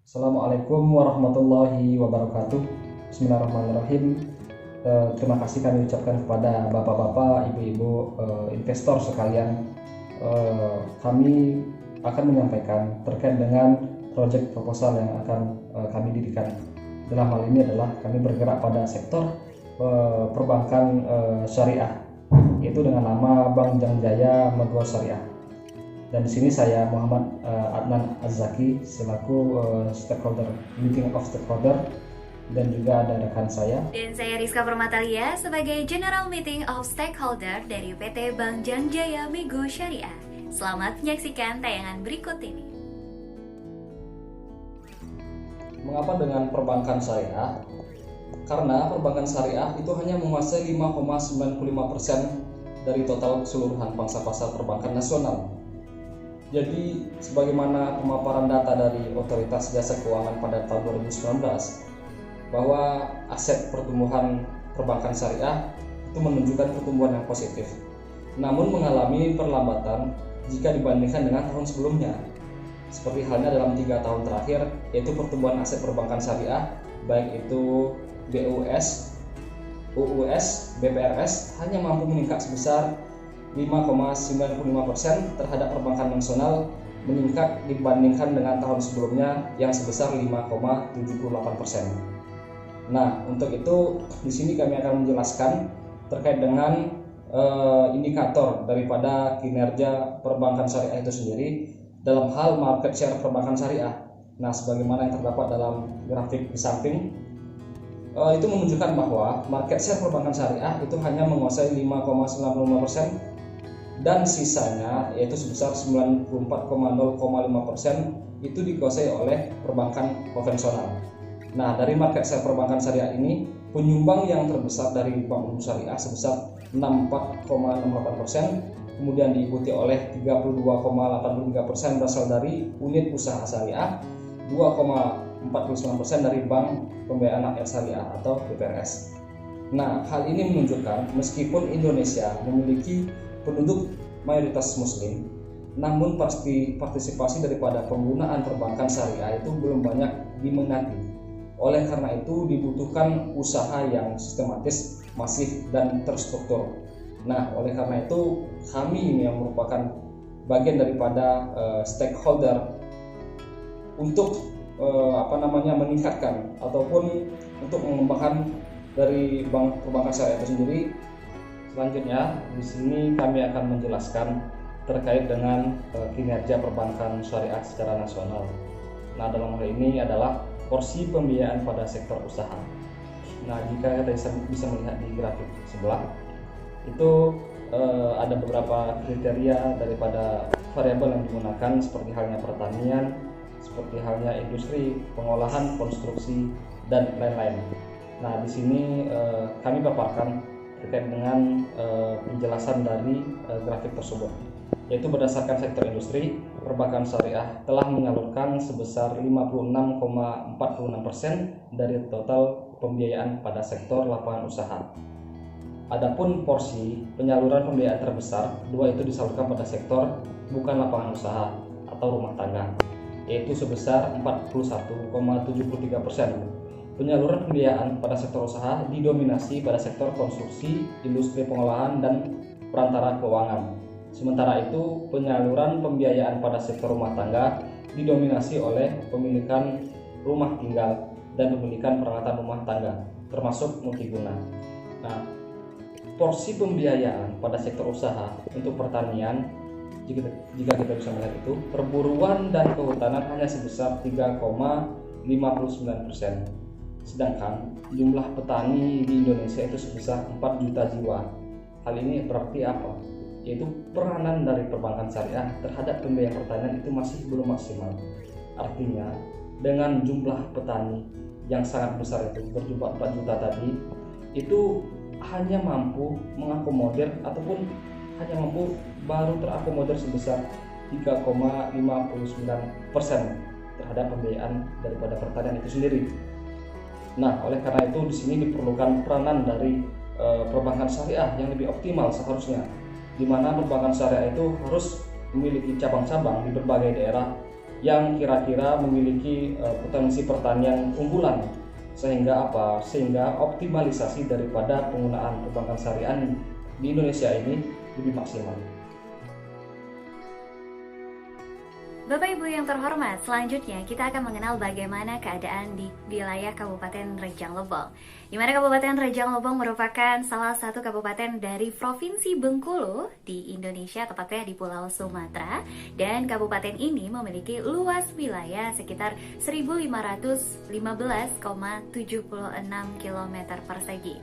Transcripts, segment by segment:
Assalamualaikum warahmatullahi wabarakatuh. Bismillahirrahmanirrahim. Terima kasih kami ucapkan kepada bapak-bapak, ibu-ibu, investor sekalian. Kami akan menyampaikan terkait dengan proyek proposal yang akan kami dirikan. Dalam hal ini adalah kami bergerak pada sektor perbankan syariah, yaitu dengan nama Bank Jangjaya Megho Syariah. Dan di sini saya Muhammad Adnan Az-Zaki selaku stakeholder, meeting of stakeholder, dan juga ada rekan saya. Dan saya Rizka Permatalia sebagai General Meeting of Stakeholder dari PT Bank Jangjaya Megho Syariah. Selamat menyaksikan tayangan berikut ini. Mengapa dengan perbankan syariah? Karena perbankan syariah itu hanya menguasai 5,95% dari total keseluruhan pangsa pasar perbankan nasional. Jadi, sebagaimana pemaparan data dari Otoritas Jasa Keuangan pada tahun 2019, bahwa aset pertumbuhan perbankan syariah itu menunjukkan pertumbuhan yang positif, namun mengalami perlambatan jika dibandingkan dengan tahun sebelumnya. Seperti halnya dalam 3 tahun terakhir, yaitu pertumbuhan aset perbankan syariah, baik itu BUS, UUS, BPRS, hanya mampu meningkat sebesar 5,95% terhadap perbankan nasional, meningkat dibandingkan dengan tahun sebelumnya yang sebesar 5,78%. Nah, untuk itu di sini kami akan menjelaskan terkait dengan indikator daripada kinerja perbankan syariah itu sendiri dalam hal market share perbankan syariah. Nah, sebagaimana yang terdapat dalam grafik di samping, itu menunjukkan bahwa market share perbankan syariah itu hanya menguasai 5,95%. Dan sisanya yaitu sebesar 94,05% itu dikuasai oleh perbankan konvensional. Nah, dari market share perbankan syariah ini, penyumbang yang terbesar dari Bank Umum Syariah sebesar 64,68%, kemudian diikuti oleh 32,83% berasal dari unit usaha syariah, 2,49% dari Bank Pembiayaan Rakyat Syariah atau BPRS. Nah, hal ini menunjukkan meskipun Indonesia memiliki penduduk mayoritas muslim, namun partisipasi daripada penggunaan perbankan syariah itu belum banyak diminati. Oleh karena itu dibutuhkan usaha yang sistematis, masif, dan terstruktur. Nah, oleh karena itu kami yang merupakan bagian daripada stakeholder untuk meningkatkan ataupun untuk mengembangkan dari perbankan syariah itu sendiri. Selanjutnya, di sini kami akan menjelaskan terkait dengan kinerja perbankan syariah secara nasional. Nah, dalam hal ini adalah porsi pembiayaan pada sektor usaha. Nah, jika kita bisa melihat di grafik sebelah, itu ada beberapa kriteria daripada variabel yang digunakan, seperti halnya pertanian, seperti halnya industri, pengolahan, konstruksi, dan lain-lain. Nah, di sini kami paparkan terkait dengan penjelasan dari grafik tersebut, yaitu berdasarkan sektor industri, perbankan syariah telah menyalurkan sebesar 56,46% dari total pembiayaan pada sektor lapangan usaha. Adapun porsi penyaluran pembiayaan terbesar, dua itu disalurkan pada sektor bukan lapangan usaha atau rumah tangga, yaitu sebesar 41,73%. Penyaluran pembiayaan pada sektor usaha didominasi pada sektor konstruksi, industri pengolahan, dan perantara keuangan. Sementara itu, penyaluran pembiayaan pada sektor rumah tangga didominasi oleh pemilikan rumah tinggal dan pemilikan peralatan rumah tangga, termasuk multiguna. Nah, porsi pembiayaan pada sektor usaha untuk pertanian, jika kita bisa melihat itu, perburuan dan kehutanan hanya sebesar 3,59%. Sedangkan jumlah petani di Indonesia itu sebesar 4 juta jiwa. Hal ini berarti apa? Yaitu peranan dari perbankan syariah terhadap pembiayaan pertanian itu masih belum maksimal. Artinya, dengan jumlah petani yang sangat besar itu, berjumlah 4 juta tadi, itu hanya mampu mengakomodir ataupun hanya mampu baru terakomodir sebesar 3,59% terhadap pembiayaan daripada pertanian itu sendiri. Nah, oleh karena itu di sini diperlukan peranan dari perbankan syariah yang lebih optimal seharusnya. di mana perbankan syariah itu harus memiliki cabang-cabang di berbagai daerah yang kira-kira memiliki potensi pertanian unggulan, sehingga optimalisasi daripada penggunaan perbankan syariah di Indonesia ini lebih maksimal. Bapak Ibu yang terhormat, selanjutnya kita akan mengenal bagaimana keadaan di wilayah Kabupaten Rejang Lebong. Di mana Kabupaten Rejang Lebong merupakan salah satu kabupaten dari Provinsi Bengkulu di Indonesia, tepatnya di Pulau Sumatera. Dan kabupaten ini memiliki luas wilayah sekitar 1515,76 km persegi.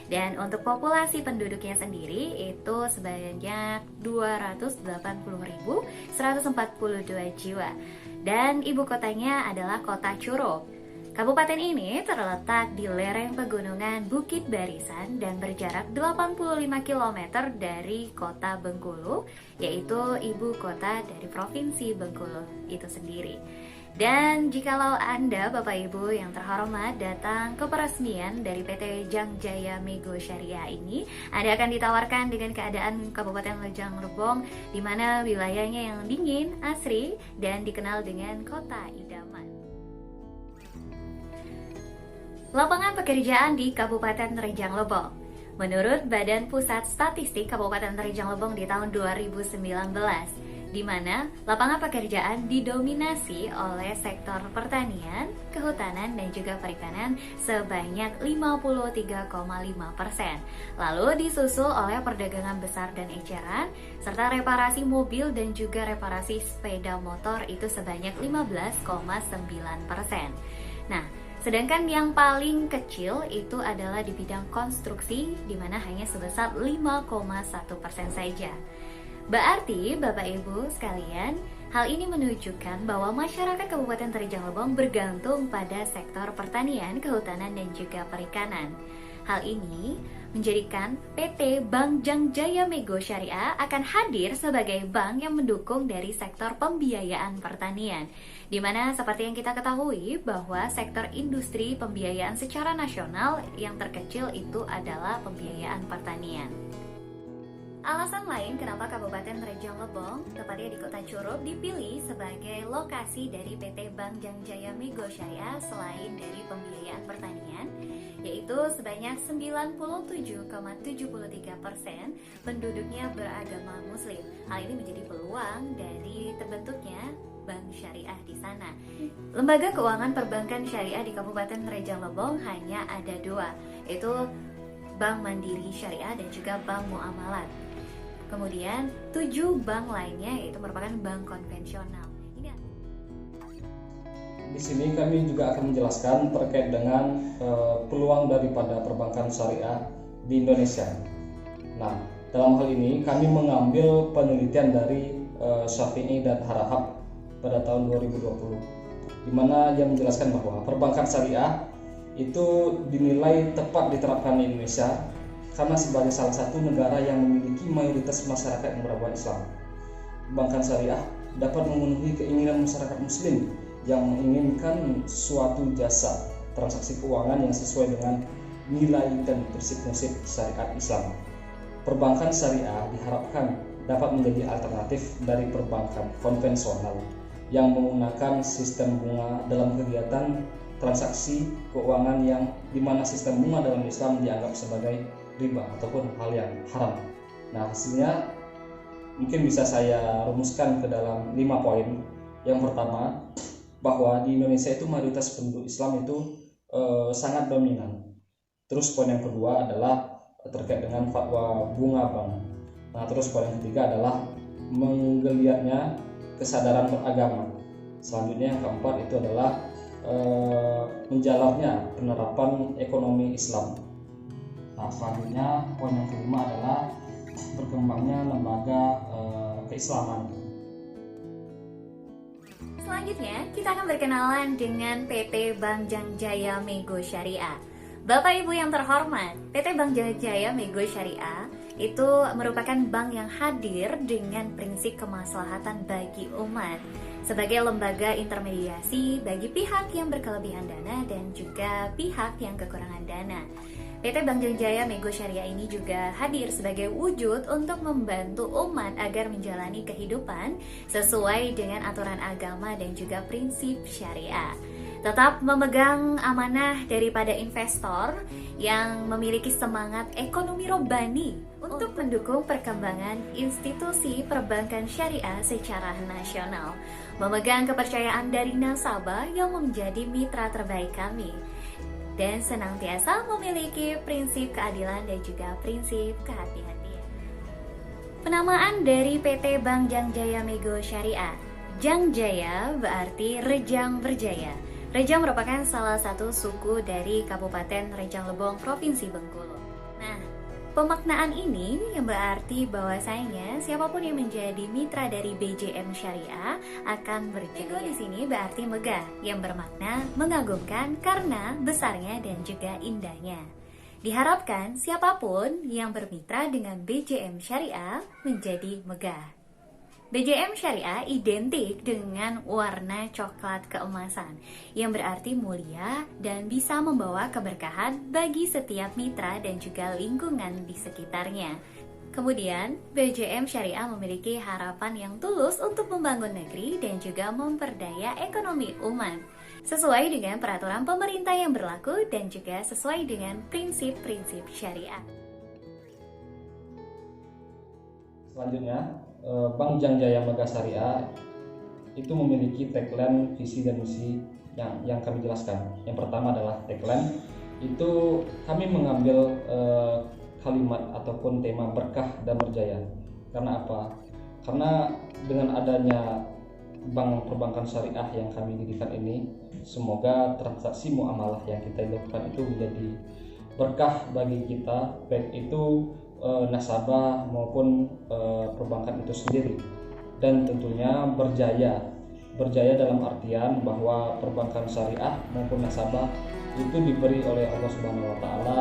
Dan untuk populasi penduduknya sendiri itu sebanyak 280.142 jiwa. Dan ibu kotanya adalah Kota Curup. Kabupaten ini terletak di lereng pegunungan Bukit Barisan dan berjarak 85 km dari Kota Bengkulu, yaitu ibu kota dari Provinsi Bengkulu itu sendiri. Dan jikalau Anda, Bapak Ibu yang terhormat, datang ke peresmian dari PT Jangjaya Mego Syariah ini, Anda akan ditawarkan dengan keadaan Kabupaten Rejang Lebong, di mana wilayahnya yang dingin, asri, dan dikenal dengan kota idaman. Lapangan pekerjaan di Kabupaten Rejang Lebong. Menurut Badan Pusat Statistik Kabupaten Rejang Lebong di tahun 2019, di mana lapangan pekerjaan didominasi oleh sektor pertanian, kehutanan, dan juga perikanan sebanyak 53,5%. Lalu disusul oleh perdagangan besar dan eceran, serta reparasi mobil dan juga reparasi sepeda motor itu sebanyak 15,9%. Nah, sedangkan yang paling kecil itu adalah di bidang konstruksi, di mana hanya sebesar 5,1% saja. Berarti Bapak Ibu sekalian, hal ini menunjukkan bahwa masyarakat Kabupaten Rejang Lebong bergantung pada sektor pertanian, kehutanan, dan juga perikanan. Hal ini menjadikan PT Bank Jangjaya Mego Syariah akan hadir sebagai bank yang mendukung dari sektor pembiayaan pertanian, di mana seperti yang kita ketahui bahwa sektor industri pembiayaan secara nasional yang terkecil itu adalah pembiayaan pertanian. Alasan lain kenapa Kabupaten Rejang Lebong, tepatnya di Kota Curup, dipilih sebagai lokasi dari PT Bank Jangjaya Mego Syariah selain dari pembiayaan pertanian, yaitu sebanyak 97,73% penduduknya beragama Muslim. Hal ini menjadi peluang dari terbentuknya bank syariah di sana. Lembaga keuangan perbankan syariah di Kabupaten Rejang Lebong hanya ada dua, yaitu Bank Mandiri Syariah dan juga Bank Muamalat. Kemudian 7 bank lainnya yaitu merupakan bank konvensional. Di sini kami juga akan menjelaskan terkait dengan peluang daripada perbankan syariah di Indonesia. Nah, dalam hal ini kami mengambil penelitian dari Syafi'i dan Harahap pada tahun 2020, di mana dia menjelaskan bahwa perbankan syariah itu dinilai tepat diterapkan di Indonesia karena sebagai salah satu negara yang memiliki mayoritas masyarakat yang beragama Islam. Perbankan syariah dapat memenuhi keinginan masyarakat Muslim yang menginginkan suatu jasa transaksi keuangan yang sesuai dengan nilai dan prinsip-prinsip syariat Islam. Perbankan syariah diharapkan dapat menjadi alternatif dari perbankan konvensional yang menggunakan sistem bunga dalam kegiatan transaksi keuangan yang dimana sistem bunga dalam Islam dianggap sebagai riba ataupun hal yang haram. Nah, hasilnya mungkin bisa saya rumuskan ke dalam 5 poin. Yang pertama, bahwa di Indonesia itu mayoritas penduduk Islam itu sangat dominan. Terus poin yang kedua adalah terkait dengan fatwa bunga bank. Nah, terus poin yang ketiga adalah menggeliatnya kesadaran beragama. Selanjutnya yang keempat itu adalah menjalarnya penerapan ekonomi Islam. Nah, selanjutnya poin yang kelima adalah berkembangnya lembaga keislaman. Selanjutnya, kita akan berkenalan dengan PT Bank Jangjaya Mego Syariah. Bapak Ibu yang terhormat, PT Bank Jangjaya Mego Syariah itu merupakan bank yang hadir dengan prinsip kemaslahatan bagi umat sebagai lembaga intermediasi bagi pihak yang berkelebihan dana dan juga pihak yang kekurangan dana. PT Bank Jaya Mego Syariah ini juga hadir sebagai wujud untuk membantu umat agar menjalani kehidupan sesuai dengan aturan agama dan juga prinsip syariah. Tetap memegang amanah daripada investor yang memiliki semangat ekonomi robbani untuk mendukung perkembangan institusi perbankan syariah secara nasional. Memegang kepercayaan dari nasabah yang menjadi mitra terbaik kami. Dan senantiasa memiliki prinsip keadilan dan juga prinsip kehati-hatian. Penamaan dari PT Bank Jaya Mego Syariah. Jang Jaya berarti Rejang Berjaya. Rejang merupakan salah satu suku dari Kabupaten Rejang Lebong, Provinsi Bengkulu. Nah, pemaknaan ini yang berarti bahwasanya siapapun yang menjadi mitra dari BJM Syariah akan berjaya. Di sini berarti megah, yang bermakna mengagumkan karena besarnya dan juga indahnya. Diharapkan siapapun yang bermitra dengan BJM Syariah menjadi megah. BJM Syariah identik dengan warna coklat keemasan yang berarti mulia dan bisa membawa keberkahan bagi setiap mitra dan juga lingkungan di sekitarnya. Kemudian, BJM Syariah memiliki harapan yang tulus untuk membangun negeri dan juga memperdaya ekonomi umat sesuai dengan peraturan pemerintah yang berlaku dan juga sesuai dengan prinsip-prinsip syariah. Selanjutnya, Bank Jaya Mega Syariah itu memiliki tagline, visi dan misi yang kami jelaskan. Yang pertama adalah tagline, itu kami mengambil kalimat ataupun tema berkah dan berjaya. Karena apa? Karena dengan adanya bank perbankan syariah yang kami dirikan ini, semoga transaksi muamalah yang kita lakukan itu menjadi berkah bagi kita, baik itu nasabah maupun perbankan itu sendiri, dan tentunya berjaya dalam artian bahwa perbankan syariah maupun nasabah itu diberi oleh Allah Subhanahu wa taala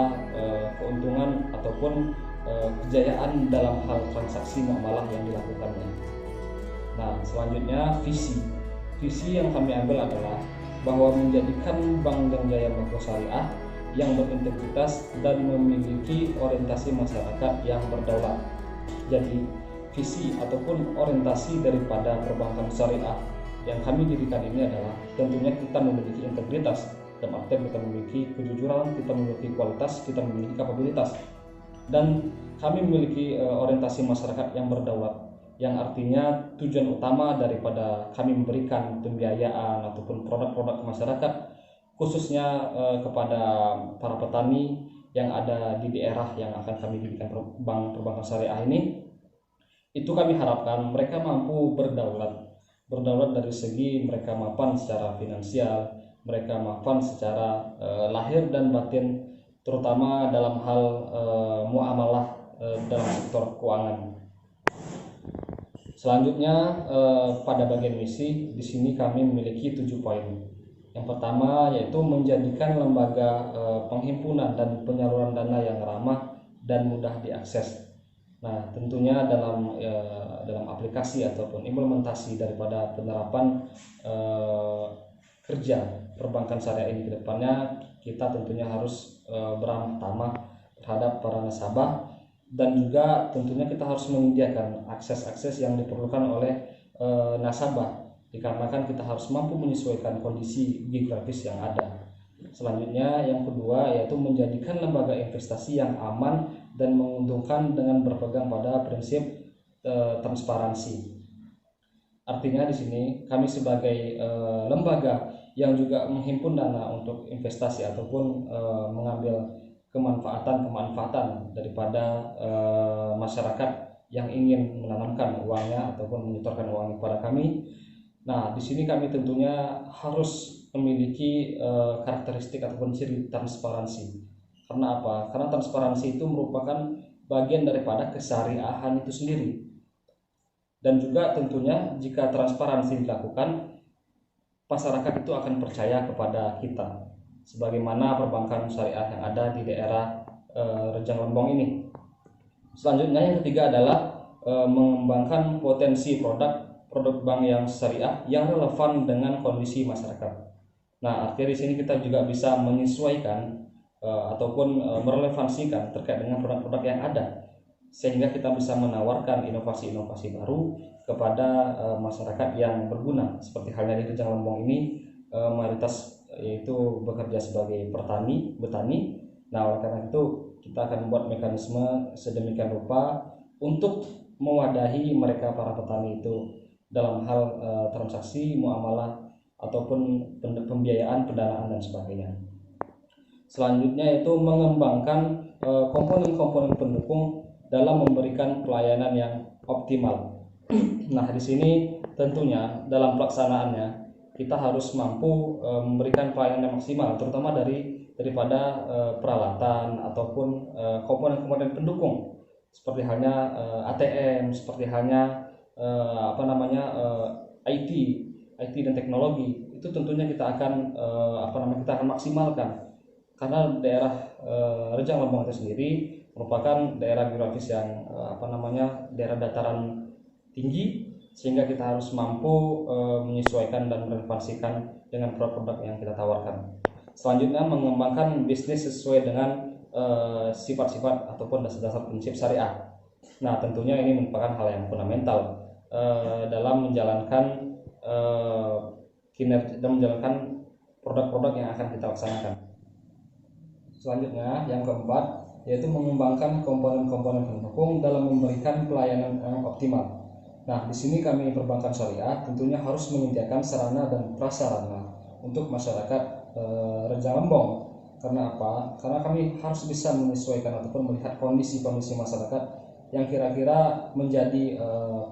keuntungan ataupun kejayaan dalam hal transaksi muamalah yang dilakukannya. Nah, selanjutnya visi yang kami ambil adalah bahwa menjadikan Bank Jaya Mega Syariah yang berintegritas dan memiliki orientasi masyarakat yang berdaulat. Jadi, visi ataupun orientasi daripada perbankan syariah yang kami dirikan ini adalah tentunya kita memiliki integritas, dalam artian kita memiliki kejujuran, kita memiliki kualitas, kita memiliki kapabilitas, dan kami memiliki orientasi masyarakat yang berdaulat, yang artinya tujuan utama daripada kami memberikan pembiayaan ataupun produk-produk ke masyarakat, khususnya kepada para petani yang ada di daerah yang akan kami dirikan bank perbankan syariah ini, itu kami harapkan mereka mampu berdaulat dari segi mereka mapan secara finansial, mereka mapan secara lahir dan batin, terutama dalam hal muamalah dalam sektor keuangan. Selanjutnya pada bagian misi, di sini kami memiliki 7 poin. Yang pertama yaitu menjadikan lembaga penghimpunan dan penyaluran dana yang ramah dan mudah diakses. Nah, tentunya dalam aplikasi ataupun implementasi daripada penerapan kerja perbankan syariah ini ke depannya, kita tentunya harus beramah tamah terhadap para nasabah, dan juga tentunya kita harus menyediakan akses-akses yang diperlukan oleh nasabah, dikarenakan kita harus mampu menyesuaikan kondisi geografis yang ada. Selanjutnya yang kedua yaitu menjadikan lembaga investasi yang aman dan menguntungkan dengan berpegang pada prinsip transparansi. Artinya di sini kami sebagai lembaga yang juga menghimpun dana untuk investasi ataupun mengambil kemanfaatan daripada masyarakat yang ingin menanamkan uangnya ataupun menyetorkan uangnya kepada kami. Nah, di sini kami tentunya harus memiliki karakteristik ataupun ciri transparansi. Karena apa? Karena transparansi itu merupakan bagian daripada kesyariahan itu sendiri. Dan juga tentunya jika transparansi dilakukan, masyarakat itu akan percaya kepada kita sebagaimana perbankan syariah yang ada di daerah Rejang Lebong ini. Selanjutnya yang ketiga adalah mengembangkan potensi produk bank yang syariah yang relevan dengan kondisi masyarakat. Nah, artinya di sini kita juga bisa menyesuaikan ataupun merelevansikan terkait dengan produk-produk yang ada, sehingga kita bisa menawarkan inovasi-inovasi baru kepada masyarakat yang berguna. Seperti halnya di Rejang Lembong ini mayoritas yaitu bekerja sebagai petani. Nah, oleh karena itu kita akan membuat mekanisme sedemikian rupa untuk mewadahi mereka para petani itu dalam hal transaksi, muamalah ataupun pembiayaan, pendanaan dan sebagainya. Selanjutnya itu mengembangkan komponen-komponen pendukung dalam memberikan pelayanan yang optimal. Nah, di sini tentunya dalam pelaksanaannya kita harus mampu memberikan pelayanan yang maksimal, terutama daripada peralatan ataupun komponen-komponen pendukung, seperti halnya ATM, seperti halnya IT dan teknologi. Itu tentunya kita akan kita akan maksimalkan, karena daerah Rejang Lembong itu sendiri merupakan daerah geografis yang daerah dataran tinggi, sehingga kita harus mampu menyesuaikan dan merelevansikan dengan produk-produk yang kita tawarkan. Selanjutnya mengembangkan bisnis sesuai dengan sifat-sifat ataupun dasar-dasar prinsip syariah. Nah, tentunya ini merupakan hal yang fundamental dalam menjalankan kinerja dan menjalankan produk-produk yang akan kita laksanakan. Selanjutnya yang keempat yaitu mengembangkan komponen-komponen pendukung dalam memberikan pelayanan yang optimal. Nah, di sini kami perbankan syariah tentunya harus menyediakan sarana dan prasarana untuk masyarakat Rejang Lembong. Karena apa? Karena kami harus bisa menyesuaikan ataupun melihat kondisi-kondisi masyarakat yang kira-kira menjadi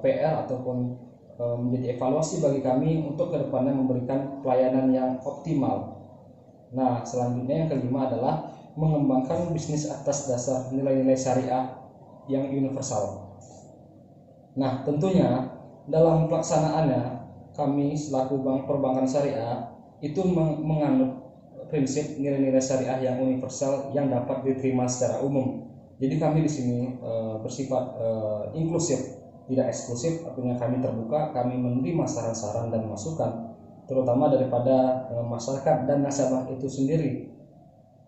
PR ataupun menjadi evaluasi bagi kami untuk kedepannya memberikan pelayanan yang optimal. Nah, selanjutnya yang kelima adalah mengembangkan bisnis atas dasar nilai-nilai syariah yang universal. Nah, tentunya dalam pelaksanaannya kami selaku bank perbankan syariah itu menganut prinsip nilai-nilai syariah yang universal yang dapat diterima secara umum. Jadi kami di sini bersifat inklusif, tidak eksklusif, artinya kami terbuka, kami menerima saran-saran dan masukan terutama daripada masyarakat dan nasabah itu sendiri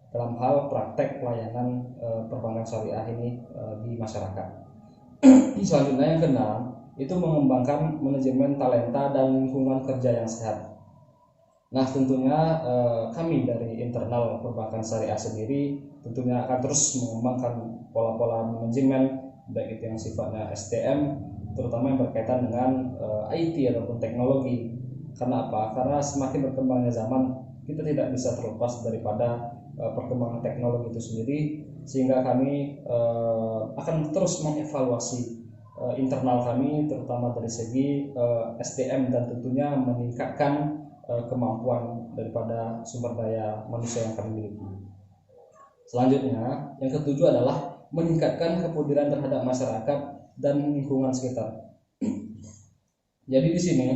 dalam hal praktek pelayanan perbankan syariah ini di masyarakat. Selanjutnya yang keenam itu mengembangkan manajemen talenta dan lingkungan kerja yang sehat. Nah, tentunya kami dari internal perbankan syariah sendiri tentunya akan terus mengembangkan pola-pola manajemen, baik itu yang sifatnya SDM, terutama yang berkaitan dengan IT ataupun teknologi. Karena apa? Karena semakin berkembangnya zaman, kita tidak bisa terlepas daripada perkembangan teknologi itu sendiri, sehingga kami akan terus mengevaluasi internal kami, terutama dari segi SDM, dan tentunya meningkatkan kemampuan daripada sumber daya manusia yang kami miliki. Selanjutnya, yang ketujuh adalah meningkatkan kepedulian terhadap masyarakat dan lingkungan sekitar. Jadi di sini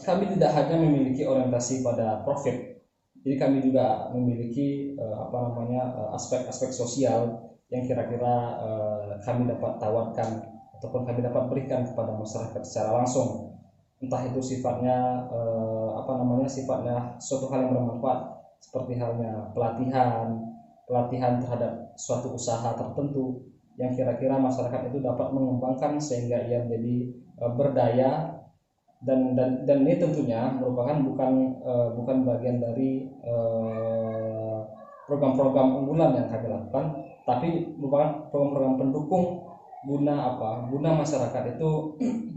kami tidak hanya memiliki orientasi pada profit. Jadi kami juga memiliki aspek-aspek sosial yang kira-kira kami dapat tawarkan ataupun kami dapat berikan kepada masyarakat secara langsung. Entah itu sifatnya sifatnya suatu hal yang bermanfaat, seperti halnya pelatihan terhadap suatu usaha tertentu yang kira-kira masyarakat itu dapat mengembangkan sehingga ia menjadi berdaya, dan ini tentunya merupakan bukan bagian dari program-program unggulan yang kami lakukan, tapi merupakan program-program pendukung guna masyarakat itu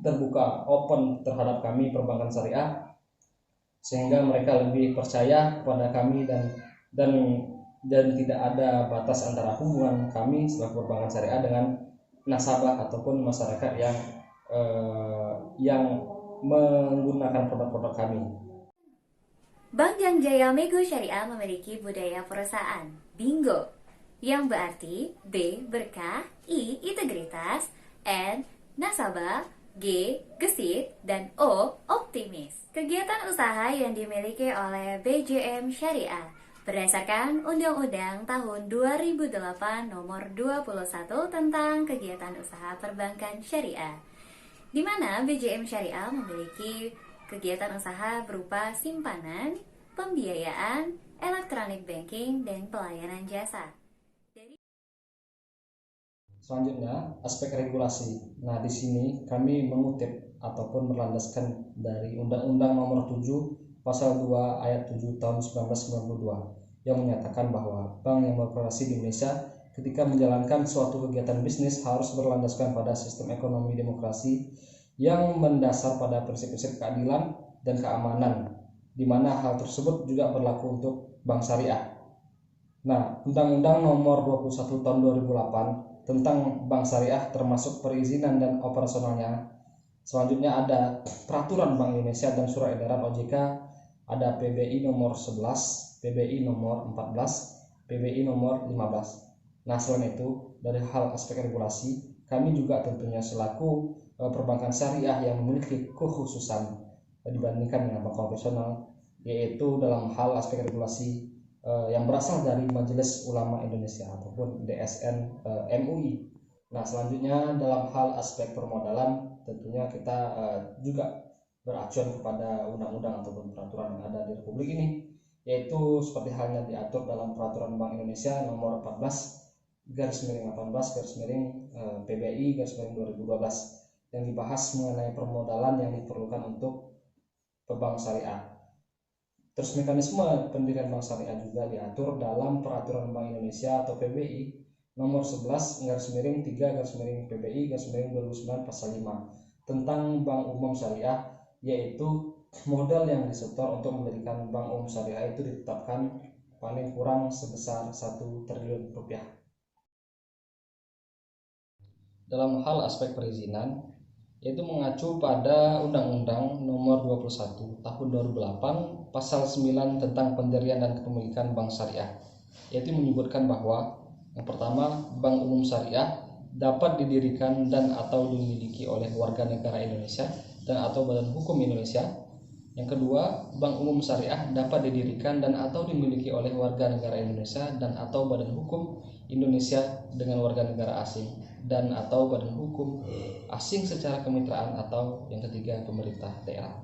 terbuka, open terhadap kami perbankan syariah, sehingga mereka lebih percaya kepada kami dan tidak ada batas antara hubungan kami selaku perbankan syariah dengan nasabah ataupun masyarakat yang menggunakan produk-produk kami. Bank Gang Jaya Mego Syariah memiliki budaya perusahaan Bingo, yang berarti B. berkah, I. integritas, N. nasabah, G. gesit, dan O. optimis. Kegiatan usaha yang dimiliki oleh BJM Syariah berdasarkan Undang-Undang Tahun 2008 Nomor 21 tentang Kegiatan Usaha Perbankan Syariah, di mana BJM Syariah memiliki kegiatan usaha berupa simpanan, pembiayaan, elektronik banking, dan pelayanan jasa. Selanjutnya, aspek regulasi. Nah, di sini kami mengutip ataupun berlandaskan dari Undang-Undang Nomor 7 Pasal 2 Ayat 7 Tahun 1992 yang menyatakan bahwa bank yang beroperasi di Indonesia ketika menjalankan suatu kegiatan bisnis harus berlandaskan pada sistem ekonomi demokrasi yang mendasar pada prinsip-prinsip keadilan dan keamanan, di mana hal tersebut juga berlaku untuk bank syariah. Nah, Undang-Undang Nomor 21 Tahun 2008 tentang bank syariah termasuk perizinan dan operasionalnya. Selanjutnya ada Peraturan Bank Indonesia dan Surat Edaran OJK, ada PBI nomor 11, PBI nomor 14, PBI nomor 15. Nah, selain itu, dari hal aspek regulasi, kami juga tentunya selaku perbankan syariah yang memiliki kekhususan dibandingkan dengan bank konvensional, yaitu dalam hal aspek regulasi yang berasal dari Majelis Ulama Indonesia ataupun DSN MUI. Nah, selanjutnya dalam hal aspek permodalan tentunya kita juga beracuan kepada undang-undang ataupun peraturan yang ada di Republik ini, yaitu seperti halnya diatur dalam Peraturan Bank Indonesia nomor 14/18/PBI 2012 yang dibahas mengenai permodalan yang diperlukan untuk perbank syariah. Terus mekanisme pendirian bank syariah juga diatur dalam Peraturan Bank Indonesia atau PBI nomor 11/3/PBI/2009 pasal 5 tentang bank umum syariah, yaitu modal yang disetor untuk mendirikan bank umum syariah itu ditetapkan paling kurang sebesar 1 triliun rupiah. Dalam hal aspek perizinan, yaitu mengacu pada Undang-Undang Nomor 21 Tahun 2008 Pasal 9 tentang pendirian dan kepemilikan bank syariah, yaitu menyebutkan bahwa yang pertama, bank umum syariah dapat didirikan dan atau dimiliki oleh warga negara Indonesia dan atau badan hukum Indonesia. Yang kedua, bank umum syariah dapat didirikan dan atau dimiliki oleh warga negara Indonesia dan atau badan hukum Indonesia dengan warga negara asing dan atau badan hukum asing secara kemitraan, atau yang ketiga pemerintah daerah.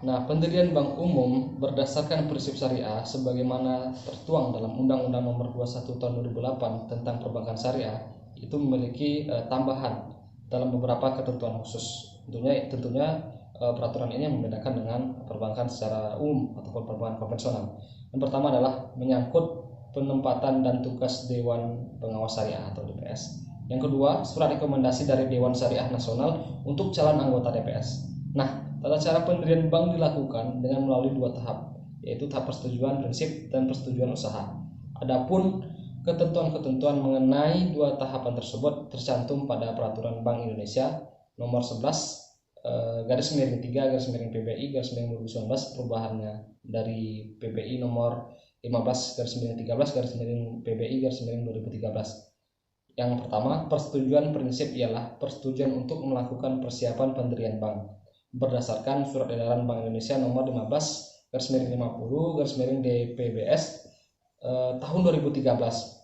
Nah, pendirian bank umum berdasarkan prinsip syariah sebagaimana tertuang dalam Undang-Undang Nomor 21 Tahun 2008 tentang perbankan syariah itu memiliki tambahan dalam beberapa ketentuan khusus. Tentunya peraturan ini membedakan dengan perbankan secara umum ataupun perbankan konvensional. Yang pertama adalah menyangkut penempatan dan tugas Dewan Pengawas Syariah atau DPS. Yang kedua, surat rekomendasi dari Dewan Syariah Nasional untuk calon anggota DPS. Nah, tata cara pendirian bank dilakukan dengan melalui 2 tahap, yaitu tahap persetujuan prinsip dan persetujuan usaha. Adapun ketentuan-ketentuan mengenai 2 tahapan tersebut tercantum pada Peraturan Bank Indonesia nomor 11/3/PBI/2019 perubahannya dari PBI nomor 15/13/PBI/2013. Yang pertama, persetujuan prinsip ialah persetujuan untuk melakukan persiapan pendirian bank berdasarkan Surat Edaran Bank Indonesia nomor 15/50/DPBS tahun 2013.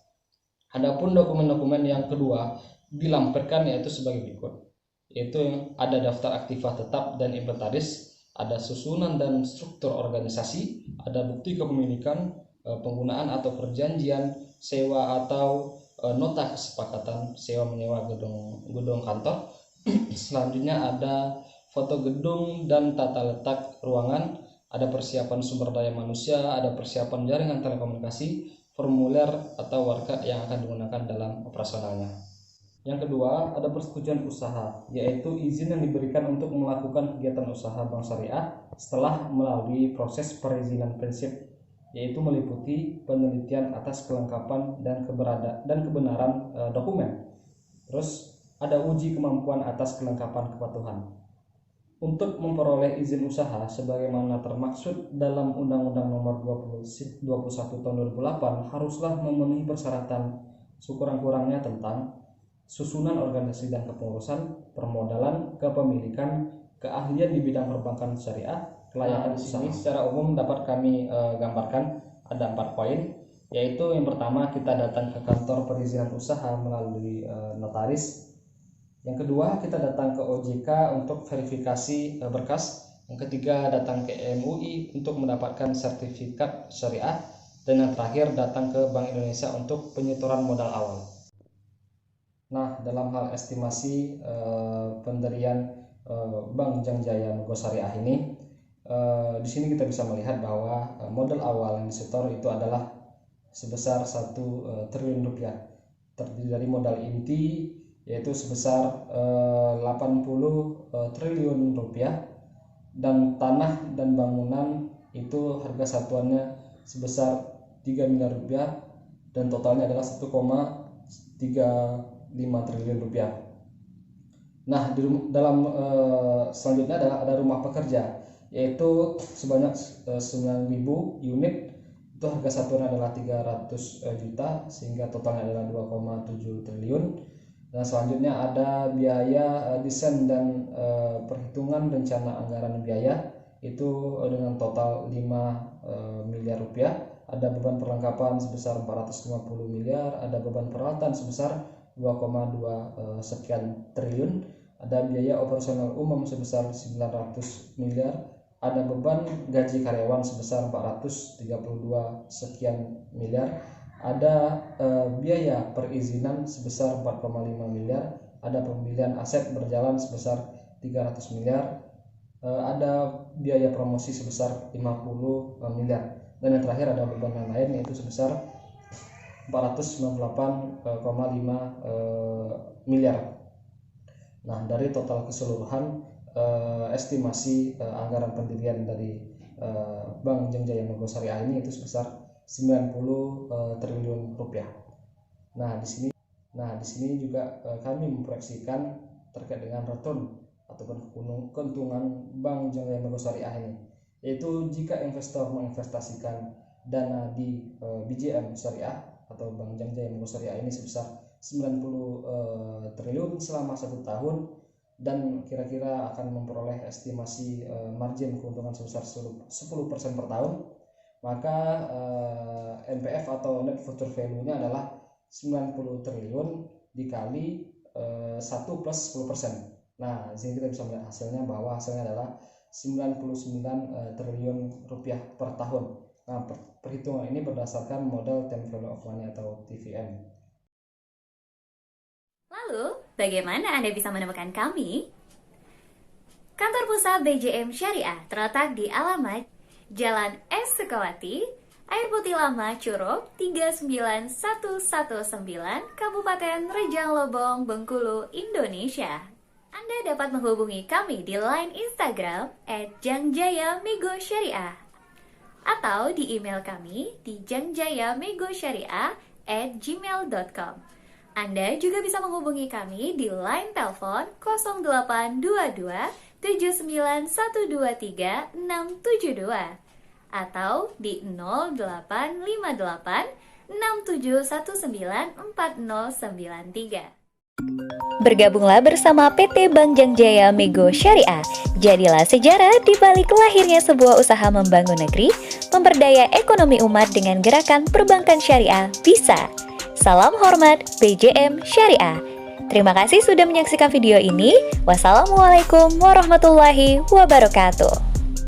Adapun dokumen-dokumen yang kedua dilampirkan yaitu sebagai berikut, yaitu ada daftar aktiva tetap dan inventaris, ada susunan dan struktur organisasi, ada bukti kepemilikan, penggunaan atau perjanjian sewa atau nota kesepakatan sewa menyewa gedung kantor. Selanjutnya ada foto gedung dan tata letak ruangan, ada persiapan sumber daya manusia, ada persiapan jaringan telekomunikasi, formulir atau warga yang akan digunakan dalam operasionalnya. Yang kedua, ada persetujuan usaha, yaitu izin yang diberikan untuk melakukan kegiatan usaha bank syariah setelah melalui proses perizinan prinsip, yaitu meliputi penelitian atas kelengkapan dan kebenaran dokumen. Terus ada uji kemampuan atas kelengkapan kepatuhan. Untuk memperoleh izin usaha sebagaimana termaksud dalam Undang-Undang Nomor 21 Tahun 2008 haruslah memenuhi persyaratan sekurang-kurangnya tentang susunan organisasi dan kepengurusan, permodalan, kepemilikan, keahlian di bidang perbankan syariah, kelayakan usaha. Secara umum dapat kami gambarkan ada 4 poin, yaitu yang pertama, kita datang ke kantor perizinan usaha melalui notaris. Yang kedua, kita datang ke OJK untuk verifikasi berkas. Yang ketiga, datang ke MUI untuk mendapatkan sertifikat syariah. Dan yang terakhir, datang ke Bank Indonesia untuk penyetoran modal awal. Nah, dalam hal estimasi pendirian Bank Jangjaya Mego Syariah ini, di sini kita bisa melihat bahwa modal awal yang disetor itu adalah sebesar 1 triliun rupiah. Terdiri dari modal inti yaitu sebesar 80 triliun rupiah, dan tanah dan bangunan itu harga satuannya sebesar 3 miliar rupiah, dan totalnya adalah 1,35 triliun rupiah. Nah, dalam selanjutnya ada rumah pekerja, yaitu sebanyak 9.000 unit, itu harga satuannya adalah 300 juta, sehingga totalnya adalah 2,7 triliun. Dan selanjutnya ada biaya desain dan perhitungan rencana anggaran biaya, itu dengan total 5 miliar rupiah. Ada beban perlengkapan sebesar 450 miliar, ada beban peralatan sebesar 2,2 sekian triliun, ada biaya operasional umum sebesar 900 miliar, ada beban gaji karyawan sebesar 432 sekian miliar, ada biaya perizinan sebesar 4,5 miliar, ada pembelian aset berjalan sebesar 300 miliar, ada biaya promosi sebesar 50 miliar, dan yang terakhir ada beban yang lain yaitu sebesar 498,5 miliar. Nah, dari total keseluruhan estimasi anggaran pendirian dari Bank Jangjaya Mego Syariah ini itu sebesar 90 triliun rupiah. Nah, di sini juga kami memproyeksikan terkait dengan return ataupun keuntungan Bank Jangjaya Mego Syariah ini, yaitu jika investor menginvestasikan dana di BJM Syariah atau Bank Jangjaya Mego Syariah ini sebesar 90 triliun selama 1 tahun, dan kira-kira akan memperoleh estimasi margin keuntungan sebesar 10% per tahun, maka NPF atau net future value-nya adalah 90 triliun dikali 1 plus 10%. Nah, di sini kita bisa melihat hasilnya bahwa hasilnya adalah 99 triliun rupiah per tahun. Nah, perhitungan ini berdasarkan model time value of money atau TVM. Lalu, bagaimana Anda bisa menemukan kami? Kantor pusat BJM Syariah terletak di alamat Jalan S. Sukawati, Air Putih Lama, Curug 39119, Kabupaten Rejang Lebong, Bengkulu, Indonesia. Anda dapat menghubungi kami di line Instagram @jangjaya-mego-syariah atau di email kami di jangjaya-mego-syariah@gmail.com. Anda juga bisa menghubungi kami di line telepon 0822 79123 672 atau di 0858 6719 4093. Bergabunglah bersama PT Bank Jangjaya Mego Syariah. Jadilah sejarah di balik lahirnya sebuah usaha membangun negeri, memberdaya ekonomi umat dengan gerakan perbankan syariah bisa. Salam hormat BJM Syariah. Terima kasih sudah menyaksikan video ini. Wassalamualaikum warahmatullahi wabarakatuh.